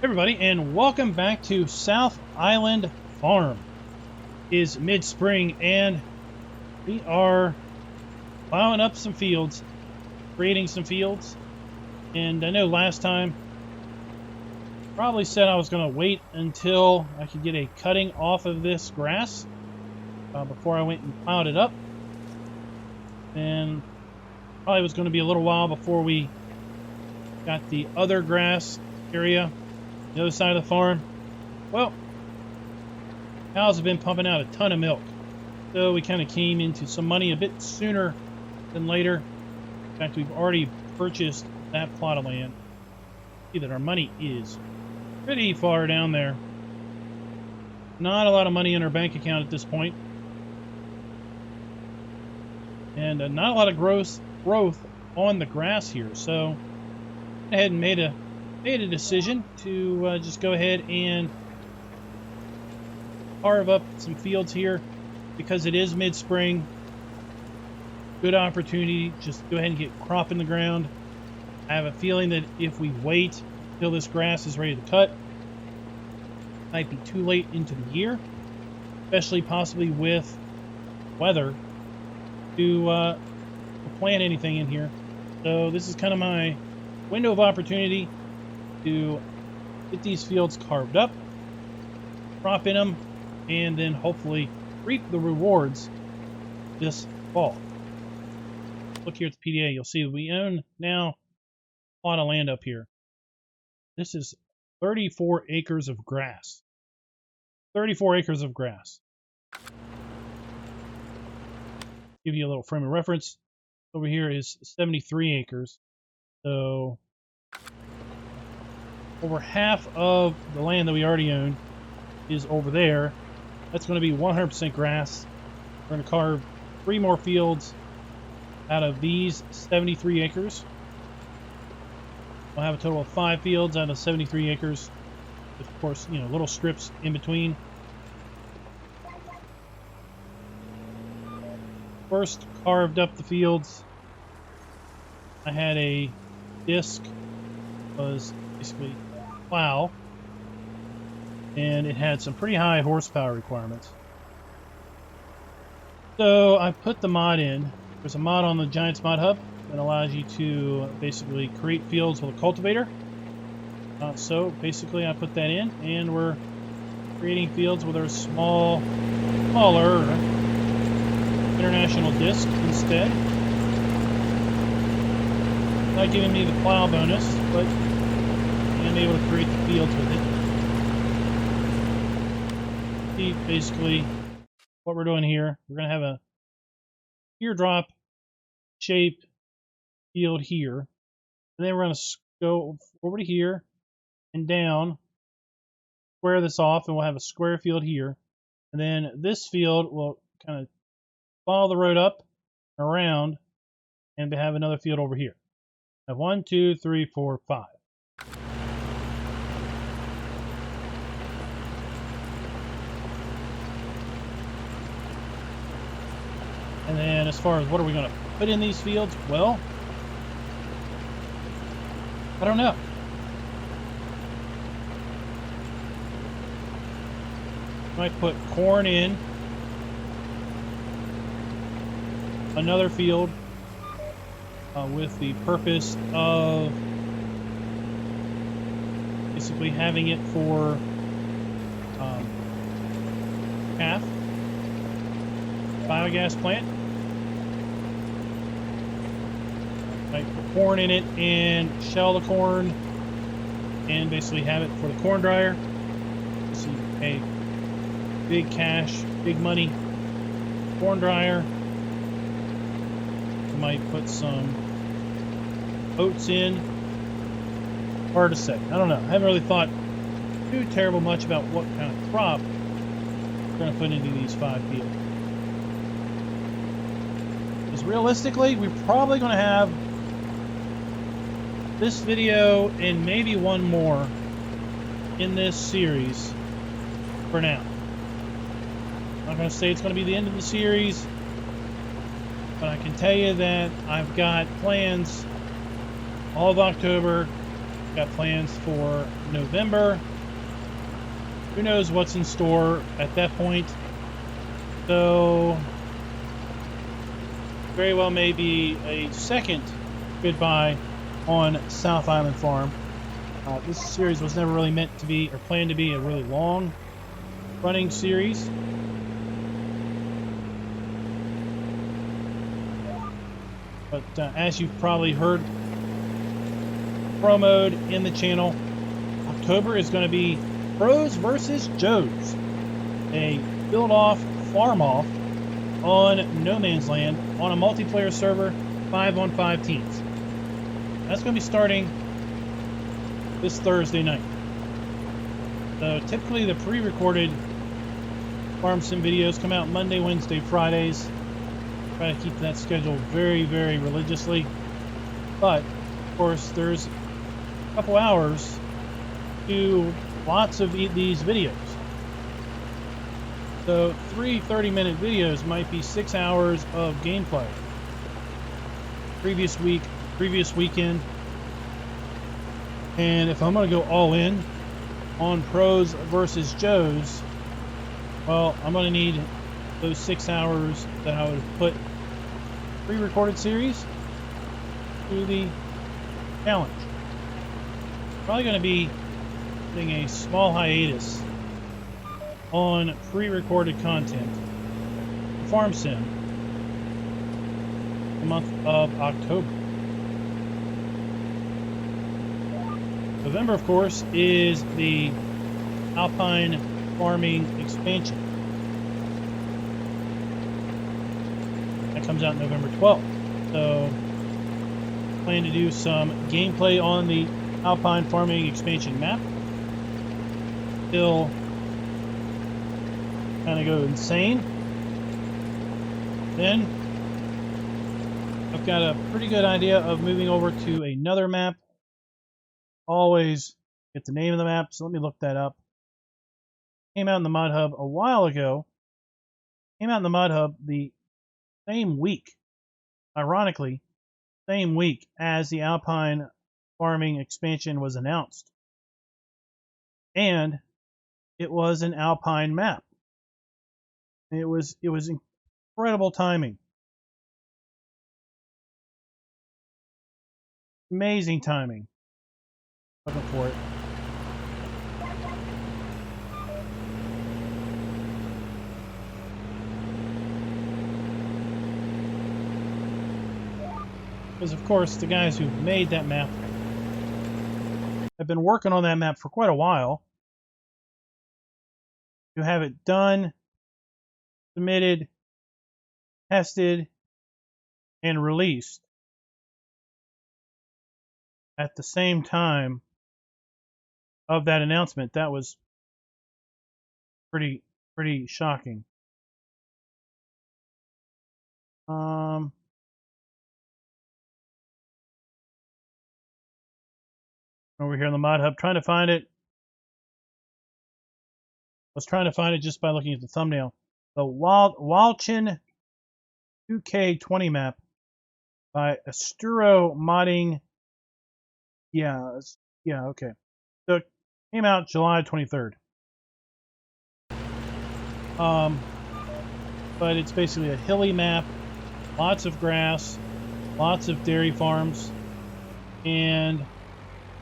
Everybody, and welcome back to South Island Farm. It is mid-spring and we are plowing up some fields, creating some fields. And I know last time probably said I was going to wait until I could get a cutting off of this grass before I went and plowed it up. And probably was going to be a little while before we got the other grass area, the other side of the farm. Well, cows have been pumping out a ton of milk, so we kind of came into some money a bit sooner than later. In fact, we've already purchased that plot of land. See that our money is pretty far down there. Not a lot of money in our bank account at this point, and not a lot of growth on the grass here. So I went ahead and made a decision to just go ahead and carve up some fields here because it is mid-spring. Good opportunity, just go ahead and get crop in the ground. I have a feeling that if we wait till this grass is ready to cut, it might be too late into the year, especially possibly with weather to plant anything in here. So this is kind of my window of opportunity to get these fields carved up, crop in them, and then hopefully reap the rewards this fall. Look here at the PDA, you'll see we own now a plot of land up here. This is 34 acres of grass. 34 acres of grass. Give you a little frame of reference. Over here is 73 acres. So over half of the land that we already own is over there. That's going to be 100% grass. We're going to carve 3 more fields out of these 73 acres. We'll have a total of 5 fields out of 73 acres. With, of course, little strips in between. First carved up the fields, I had a disc, was basically plow, and it had some pretty high horsepower requirements. So I put the mod in. There's a mod on the Giants mod hub that allows you to basically create fields with a cultivator. So basically I put that in, and we're creating fields with our smaller international disc instead. Not giving me the plow bonus, but I'm able to create the fields with it. See, basically, what we're doing here, we're going to have a teardrop shaped field here, and then we're going to go over to here and down, square this off, and we'll have a square field here, and then this field will kind of follow the road up, around, and have another field over here. I have 1, 2, 3, 4, 5. And then as far as what are we going to put in these fields, well, I don't know. Might put corn in another field with the purpose of basically having it for calf biogas plant. Might put corn in it and shell the corn and basically have it for the corn dryer. So you pay big cash, big money corn dryer. Might put some oats in. Hard to say. I don't know. I haven't really thought too terrible much about what kind of crop we're going to put into these 5 fields. Because realistically, we're probably going to have this video and maybe one more in this series for now. I'm not going to say it's going to be the end of the series, but I can tell you that I've got plans all of October got plans for November. Who knows what's in store at that point? So, very well may be a second goodbye on South Island Farm. This series was never really meant to be, or planned to be, a really long running series. But as you've probably heard promoted in the channel, October is going to be Pros versus Joes, a build-off, farm-off on No Man's Land on a multiplayer server, 5-on-5 teams. That's going to be starting this Thursday night. So typically the pre-recorded farm sim videos come out Monday, Wednesday, Fridays. Try to keep that schedule very, very religiously. But, of course, there's a couple hours to lots of these videos. So 3 30-minute videos might be 6 hours of gameplay. Previous week, previous weekend. And if I'm going to go all in on Pros versus Joes, well, I'm going to need those 6 hours that I would put pre-recorded series to the challenge. Probably going to be putting a small hiatus on pre-recorded content for Farm Sim the month of October. November, of course, is the Alpine Farming expansion. That comes out November 12th. So, plan to do some gameplay on the Alpine Farming expansion map. Still kind of go insane. Then I've got a pretty good idea of moving over to another map. Always get the name of the map, so let me look that up. Came out in the Mod Hub a while ago. Came out in the Mod Hub the same week, ironically, same week as the Alpine Farming expansion was announced. And it was an Alpine map. It was incredible timing. Amazing timing. Looking for it. Because, of course, the guys who made that map have been working on that map for quite a while. To have it done, submitted, tested, and released at the same time of that announcement, that was pretty shocking. Over here in the Mod Hub, trying to find it. Was trying to find it just by looking at the thumbnail. The Walchin 2K20 map by Asturo Modding. Yeah, okay. So it came out July 23rd. But it's basically a hilly map, lots of grass, lots of dairy farms, and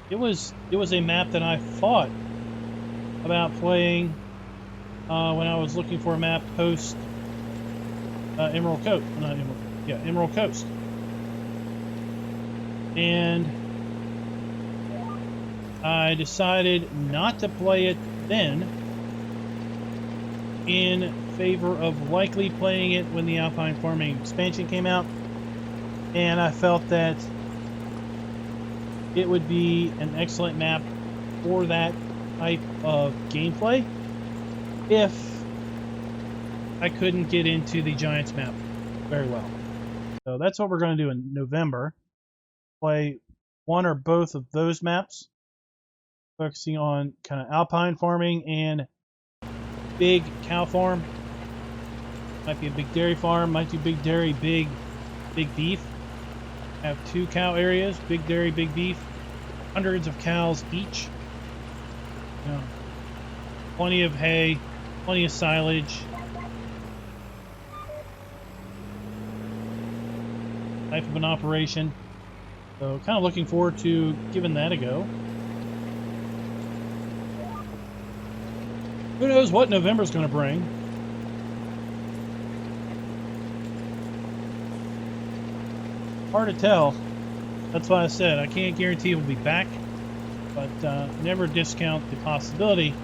it was a map that I thought about playing when I was looking for a map post Emerald Coast. Not Emerald, yeah, Emerald Coast. And I decided not to play it then, in favor of likely playing it when the Alpine Farming expansion came out. And I felt that it would be an excellent map for that type of gameplay if I couldn't get into the Giants map very well. So that's what we're going to do in November. Play one or both of those maps, focusing on kind of Alpine Farming and big cow farm. Might be a big dairy farm, might be big dairy, big beef. Have 2 cow areas, big dairy, big beef. hundreds of cows each. You know, plenty of hay, plenty of silage. Type of an operation. So kind of looking forward to giving that a go. Who knows what November's going to bring? Hard to tell. That's why I said I can't guarantee we'll be back, but never discount the possibility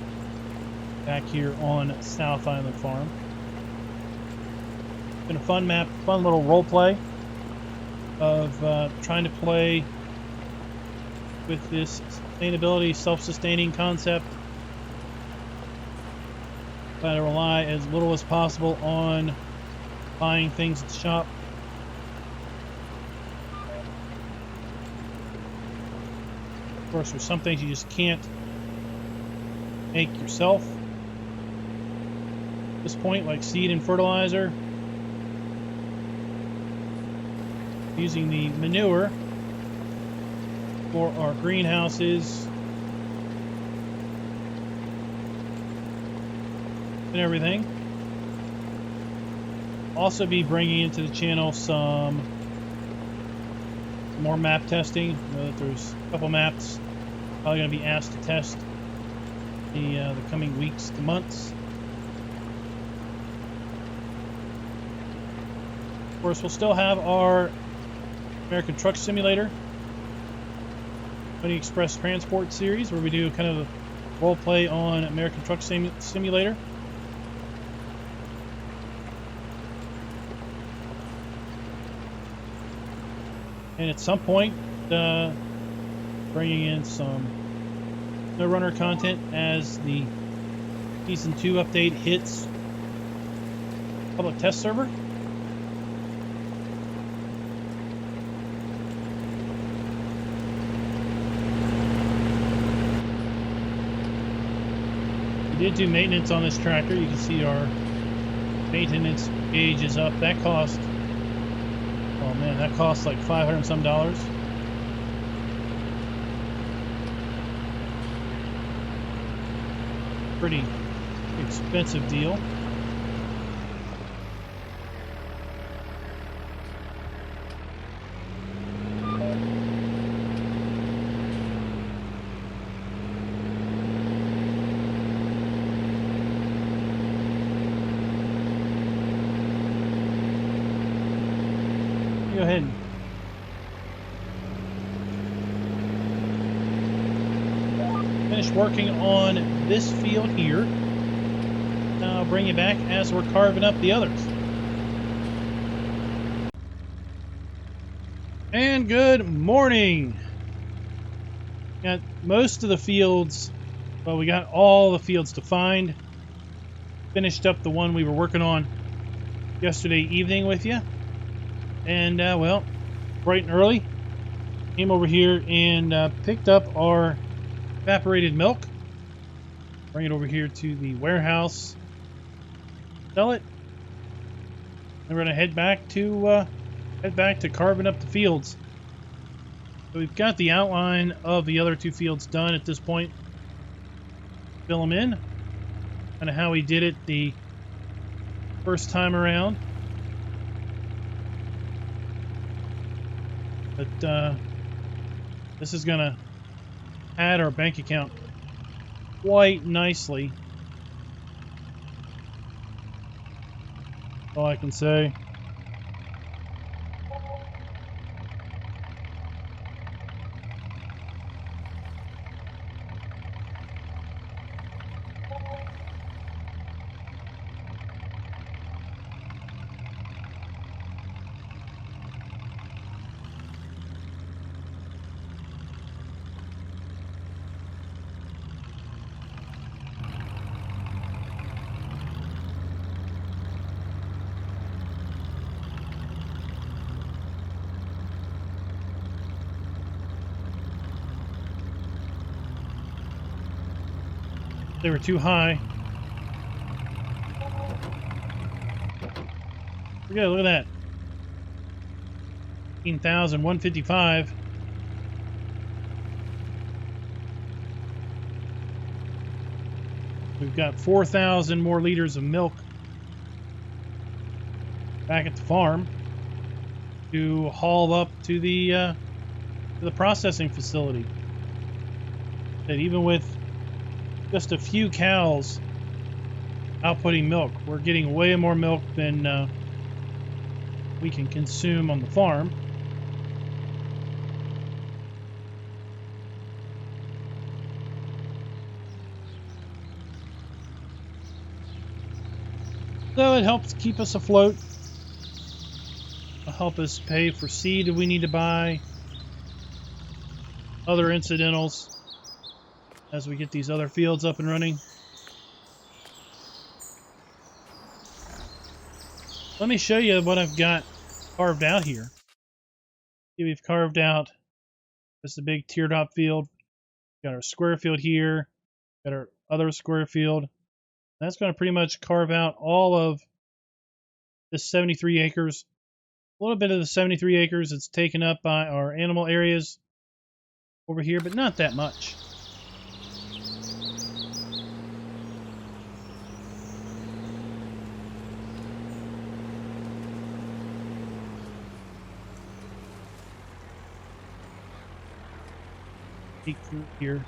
back here on South Island Farm. It's been a fun map, fun little role play of trying to play with this sustainability, self-sustaining concept. Try to rely as little as possible on buying things at the shop. Of course, there's some things you just can't make yourself at this point, like seed and fertilizer. Using the manure for our greenhouses and everything. Also be bringing into the channel some more map testing. I know that there's a couple maps probably going to be asked to test the coming weeks to months. Of course, we'll still have our American Truck Simulator, Pony Express Transport series, where we do kind of a role play on American Truck Simulator. And at some point, bringing in some No Runner content as the Season 2 update hits public test server. We did do maintenance on this tractor. You can see our maintenance gauge is up. That cost, oh man, that cost like $500 and some. Pretty expensive deal. Go ahead. Finish working on this field here. Now I'll bring you back as we're carving up the others. And good morning. Got most of the fields. Well, we got all the fields to find. Finished up the one we were working on yesterday evening with you. And, well, bright and early, came over here and picked up our evaporated milk. Bring it over here to the warehouse, sell it, and we're going to head back to carving up the fields. So we've got the outline of the other two fields done at this point. Fill them in, kind of how we did it the first time around. But this is going to add our bank account quite nicely. That's all I can say. They were too high. Look at that. 15,155. We've got 4,000 more liters of milk back at the farm to haul up to the processing facility. That even with just a few cows outputting milk, we're getting way more milk than we can consume on the farm. So it helps keep us afloat. It'll help us pay for seed we need to buy, other incidentals as we get these other fields up and running. Let me show you what I've got carved out here. See, we've carved out just a big teardrop field. Got our square field here. Got our other square field. That's going to pretty much carve out all of this 73 acres. A little bit of the 73 acres is taken up by our animal areas over here, but not that much. Peek through here.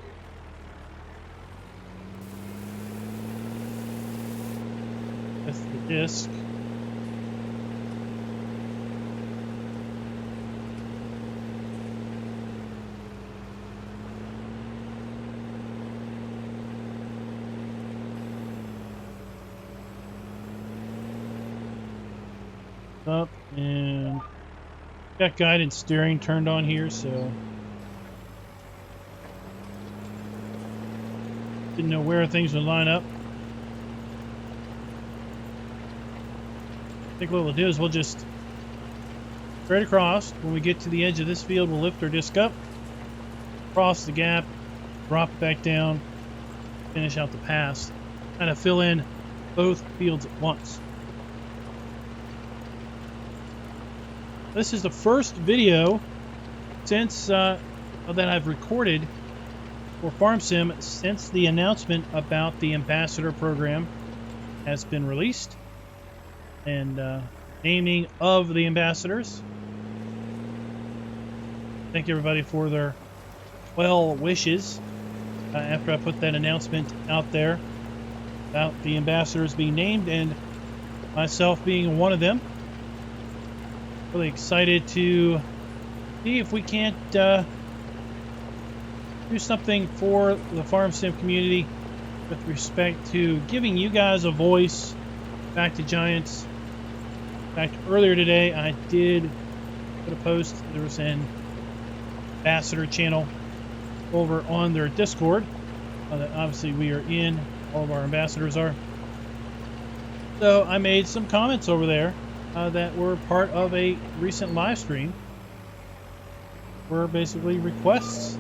That's the disc. Up, and got guidance steering turned on here, so didn't know where things would line up. I think what we'll do is we'll just straight across. When we get to the edge of this field, we'll lift our disc up, cross the gap, drop it back down, finish out the pass, kind of fill in both fields at once. This is the first video since that I've recorded for FarmSim since the announcement about the ambassador program has been released, and naming of the ambassadors. Thank everybody for their well wishes after I put that announcement out there about the ambassadors being named and myself being one of them. Really excited to see if we can't do something for the FarmSim community with respect to giving you guys a voice back to Giants. In fact, earlier today I did put a post. There was an ambassador channel over on their Discord that obviously we are in. All of our ambassadors are. So I made some comments over there that were part of a recent live stream, were basically requests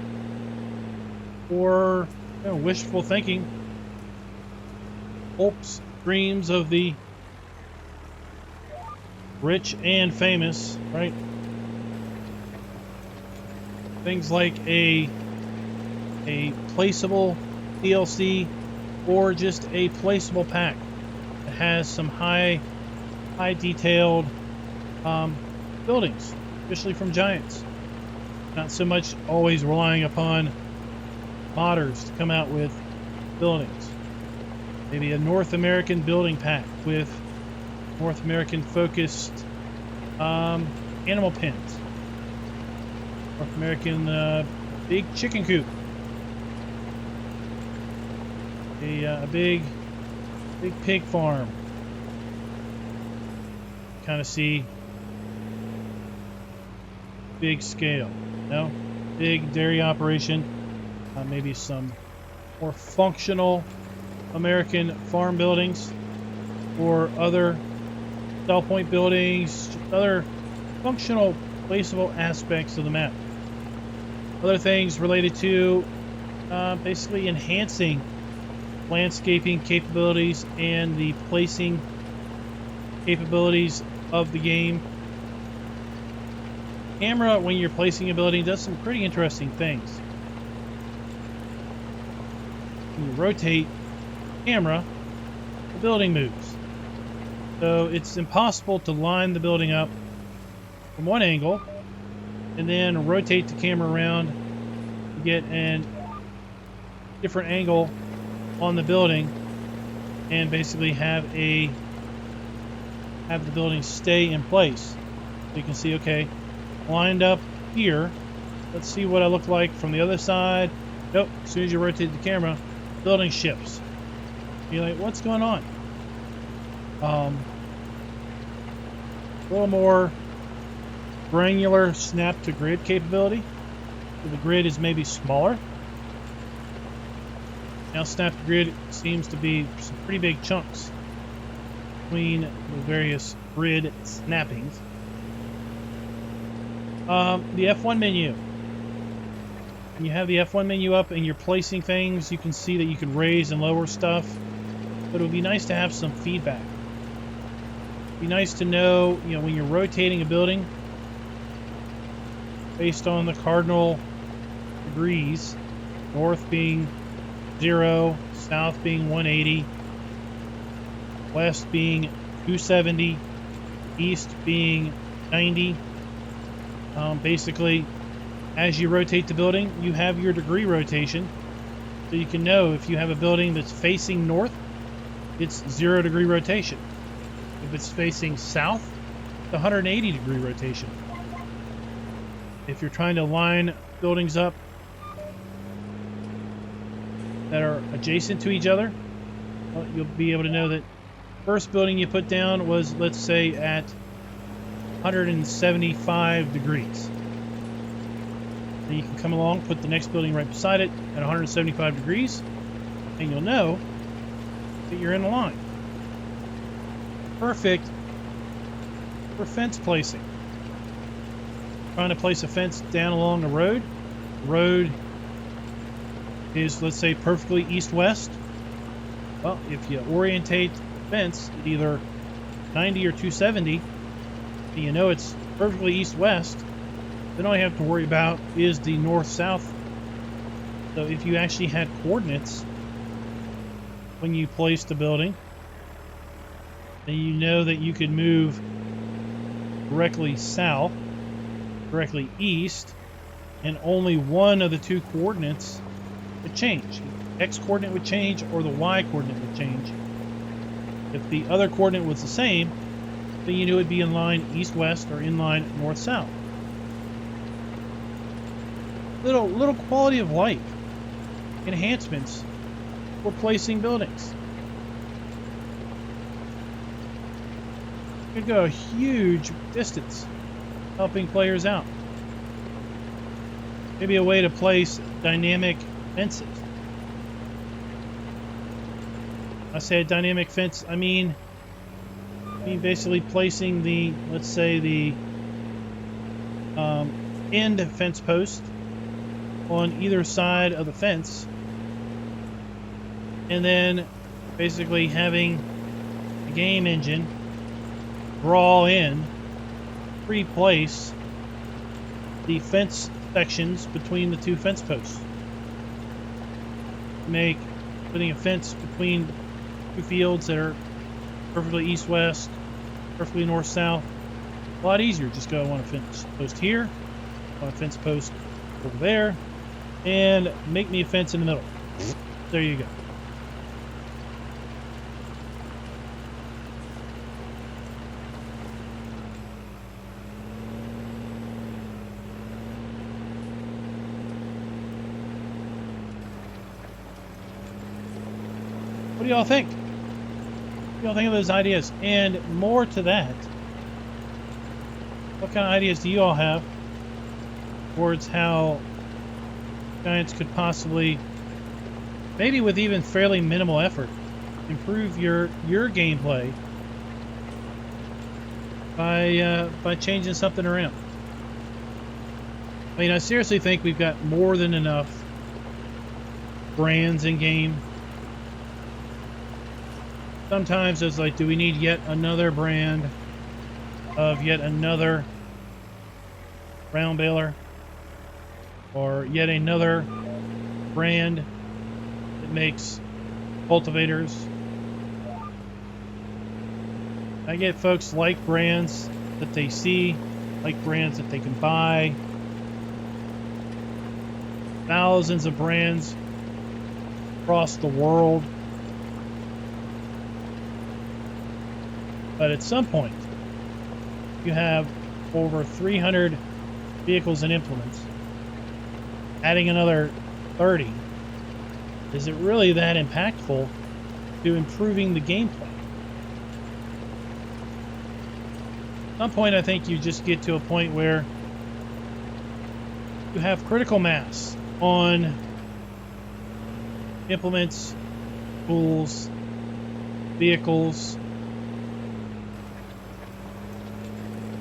for wishful thinking, hopes, dreams of the rich and famous, right? Things like a placeable DLC or just a placeable pack that has some high detailed buildings, especially from Giants. Not so much always relying upon modders to come out with buildings. Maybe a North American building pack with North American focused animal pens. North American big chicken coop. A big pig farm. Kind of see big scale, big dairy operation, maybe some more functional American farm buildings or other cell point buildings, just other functional placeable aspects of the map. Other things related to basically enhancing landscaping capabilities and the placing capabilities of the game. Camera, when you're placing a building, does some pretty interesting things. When you rotate camera, the building moves. So it's impossible to line the building up from one angle and then rotate the camera around to get a different angle on the building and basically have the building stay in place. So you can see, okay, lined up here. Let's see what I look like from the other side. Nope, as soon as you rotate the camera, building shifts. You're like, what's going on? A little more granular snap to grid capability. So the grid is maybe smaller. Now snap to grid seems to be some pretty big chunks between the various grid snappings. The F1 menu. When you have the F1 menu up and you're placing things, you can see that you can raise and lower stuff. But it would be nice to have some feedback. It'd be nice to know, when you're rotating a building based on the cardinal degrees, north being 0, south being 180, west being 270, east being 90. Basically, as you rotate the building, you have your degree rotation. So you can know if you have a building that's facing north, it's 0 degree rotation. If it's facing south, it's 180 degree rotation. If you're trying to line buildings up that are adjacent to each other, well, you'll be able to know that first building you put down was, let's say, at 175 degrees. Then you can come along, put the next building right beside it at 175 degrees, and you'll know that you're in the line. Perfect for fence placing. Trying to place a fence down along the road. The road is, let's say, perfectly east-west. Well, if you orientate the fence at either 90 or 270, and you know it's perfectly east-west, then all you have to worry about is the north-south. So if you actually had coordinates when you placed the building, then you know that you could move directly south, directly east, and only one of the two coordinates would change. The X coordinate would change or the Y coordinate would change. If the other coordinate was the same, then you knew it would be in line east-west or in line north-south. Little quality of life enhancements for placing buildings. Could go a huge distance helping players out. Maybe a way to place dynamic fences. I say a dynamic fence, I mean basically placing the, let's say, the end fence post on either side of the fence, and then basically having the game engine draw in, pre-place the fence sections between the two fence posts. Putting a fence between two fields that are perfectly east-west, perfectly north-south, a lot easier. Just go, I want a fence post here, I want a fence post over there, and make me a fence in the middle. There you go. What do y'all think? What do y'all think of those ideas? And more to that, what kind of ideas do you all have towards how Giants could possibly, maybe with even fairly minimal effort, improve your gameplay by changing something around? I mean, I seriously think we've got more than enough brands in game. Sometimes it's like, do we need yet another brand of yet another round baler, or yet another brand that makes cultivators. I get folks like brands that they see, like brands that they can buy. Thousands of brands across the world. But at some point, you have over 300 vehicles and implements. Adding another 30. Is it really that impactful to improving the gameplay? At some point, I think you just get to a point where you have critical mass on implements, tools, vehicles,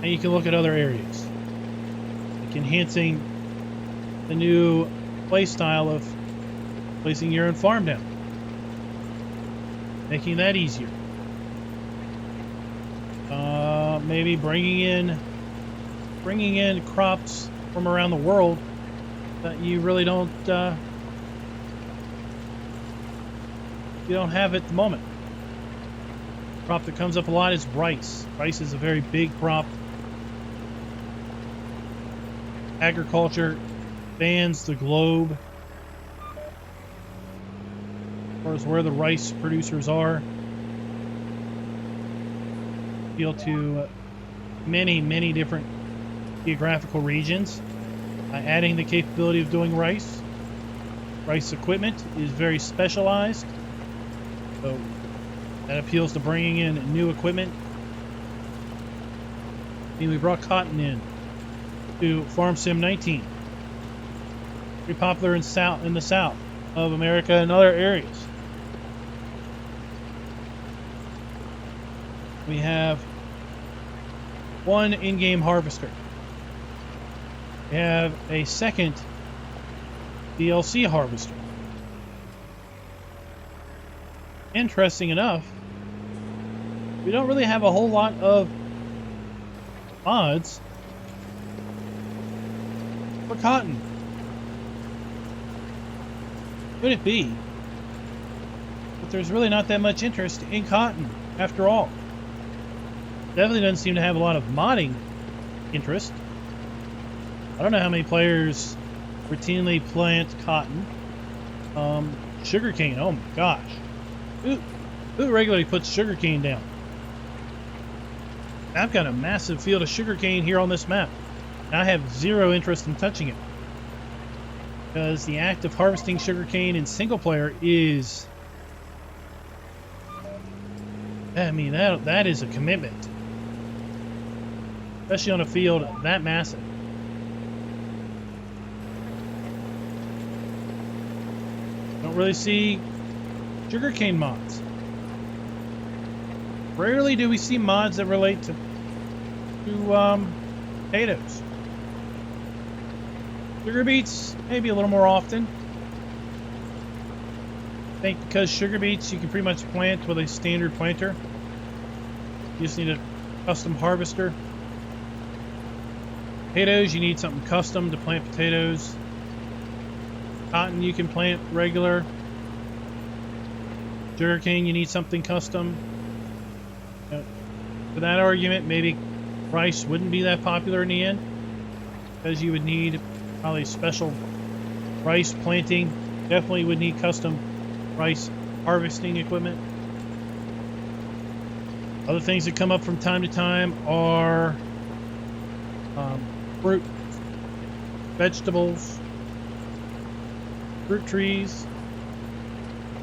and you can look at other areas, like enhancing the new play style of placing your own farm down, making that easier. Maybe bringing in crops from around the world that you really don't you don't have at the moment. Crop that comes up a lot is rice. Rice is a very big crop. Agriculture spans the globe as far as where the rice producers are. Appeal to many different geographical regions by adding the capability of doing rice. Rice equipment is very specialized, so that appeals to bringing in new equipment. And we brought cotton in to Farm Sim 19. Pretty popular in the south of America and other areas. We have one in-game harvester. We have a second DLC harvester. Interesting enough, we don't really have a whole lot of mods for cotton. Could it be that there's really not that much interest in cotton after all? Definitely doesn't seem to have a lot of modding interest. I don't know how many players routinely plant cotton. Sugarcane, oh my gosh. Who regularly puts sugarcane down? I've got a massive field of sugarcane here on this map. And I have zero interest in touching it. Because the act of harvesting sugarcane in single player is... I mean, that is a commitment. Especially on a field that massive. Don't really see sugarcane mods. Rarely do we see mods that relate to potatoes. Sugar beets, maybe a little more often. I think because sugar beets you can pretty much plant with a standard planter. You just need a custom harvester. Potatoes, you need something custom to plant potatoes. Cotton, you can plant regular. Sugarcane, you need something custom. For that argument, maybe rice wouldn't be that popular in the end, because you would need probably special rice planting. Definitely would need custom rice harvesting equipment. Other things that come up from time to time are fruit, vegetables, fruit trees,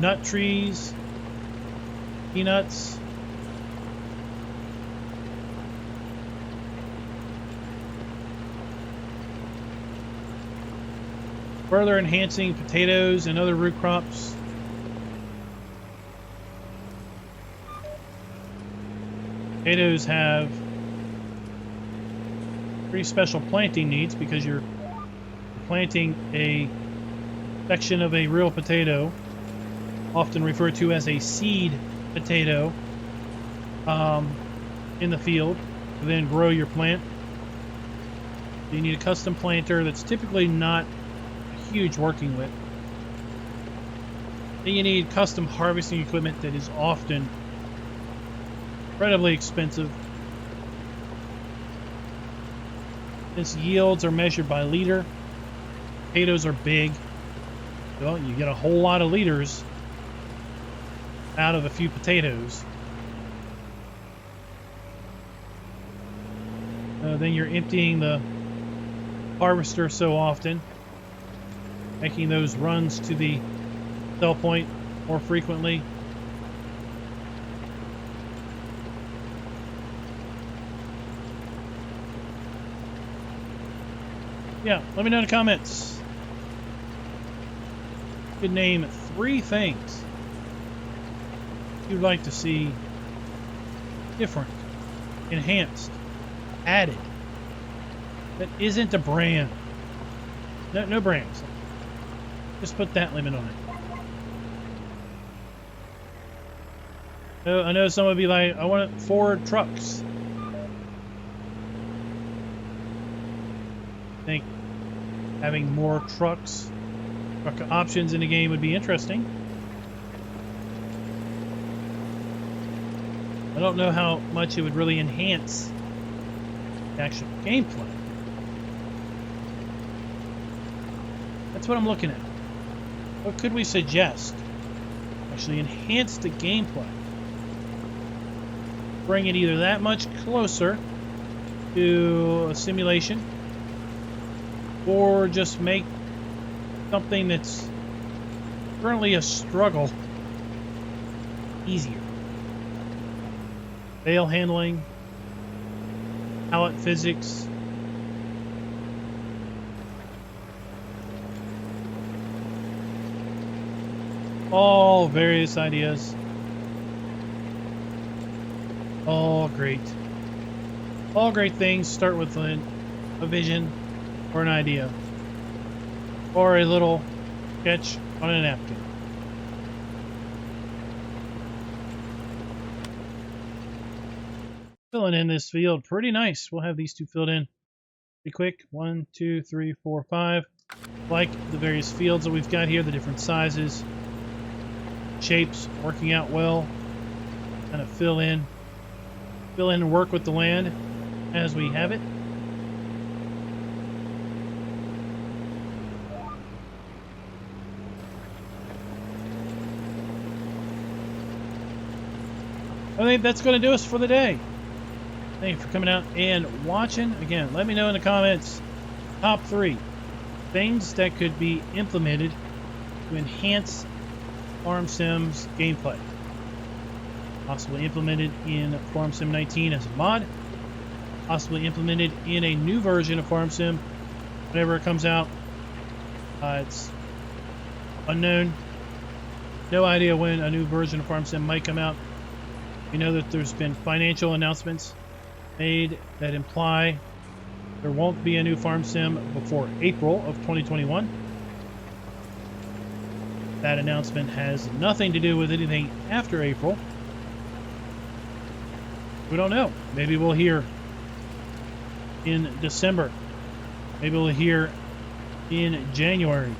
nut trees, peanuts. Further enhancing potatoes and other root crops. Potatoes have pretty special planting needs because you're planting a section of a real potato, often referred to as a seed potato, in the field to then grow your plant. You need a custom planter that's typically not huge working with. Then you need custom harvesting equipment that is often incredibly expensive. Since yields are measured by liter, potatoes are big. Well, you get a whole lot of liters out of a few potatoes. Then you're emptying the harvester so often, making those runs to the sell point more frequently. Yeah, let me know in the comments. You could name 3 things you'd like to see different, enhanced, added, that isn't a brand. No brands. Just put that limit on it. I know some would be like, I want Ford trucks. I think having more truck options in the game would be interesting. I don't know how much it would really enhance the actual gameplay. That's what I'm looking at. What could we suggest? Actually enhance the gameplay. Bring it either that much closer to a simulation, or just make something that's currently a struggle easier. Bale handling, pallet physics, all various ideas. All great things start with a vision or an idea or a little sketch on a napkin. Filling in this field pretty nice. We'll have these 2 filled in pretty quick. 1, 2, 3, 4, 5. Like the various fields that we've got here, the different sizes, shapes working out well. Kind of fill in and work with the land as we have it. I think that's going to do us for the day. Thank you for coming out and watching. Again, let me know in the comments top 3 things that could be implemented to enhance Farm Sim's gameplay. Possibly implemented in Farm Sim 19 as a mod. Possibly implemented in a new version of Farm Sim whenever it comes out. It's unknown. No idea when a new version of Farm Sim might come out. We know that there's been financial announcements made that imply there won't be a new Farm Sim before April of 2021. That announcement has nothing to do with anything after April. We don't know. Maybe we'll hear in December. Maybe we'll hear in January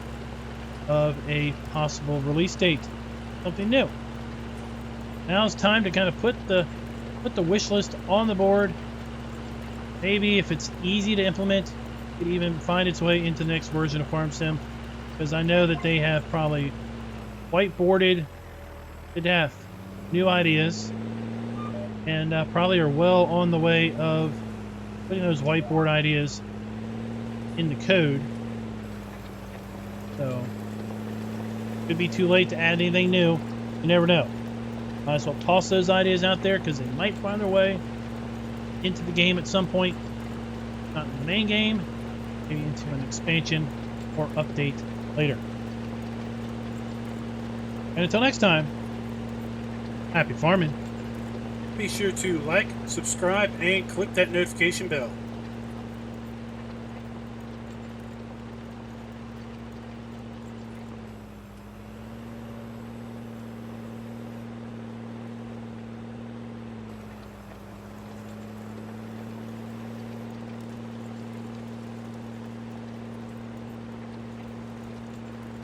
of a possible release date. Something new. Now it's time to kind of put the wish list on the board. Maybe if it's easy to implement, it could even find its way into the next version of Farm Sim, because I know that they have probably whiteboarded to death new ideas, and probably are well on the way of putting those whiteboard ideas into code. So could be too late to add anything new. You never know. Might as well toss those ideas out there, because they might find their way into the game at some point. Not in the main game, maybe into an expansion or update later. And until next time, happy farming. Be sure to like, subscribe, and click that notification bell.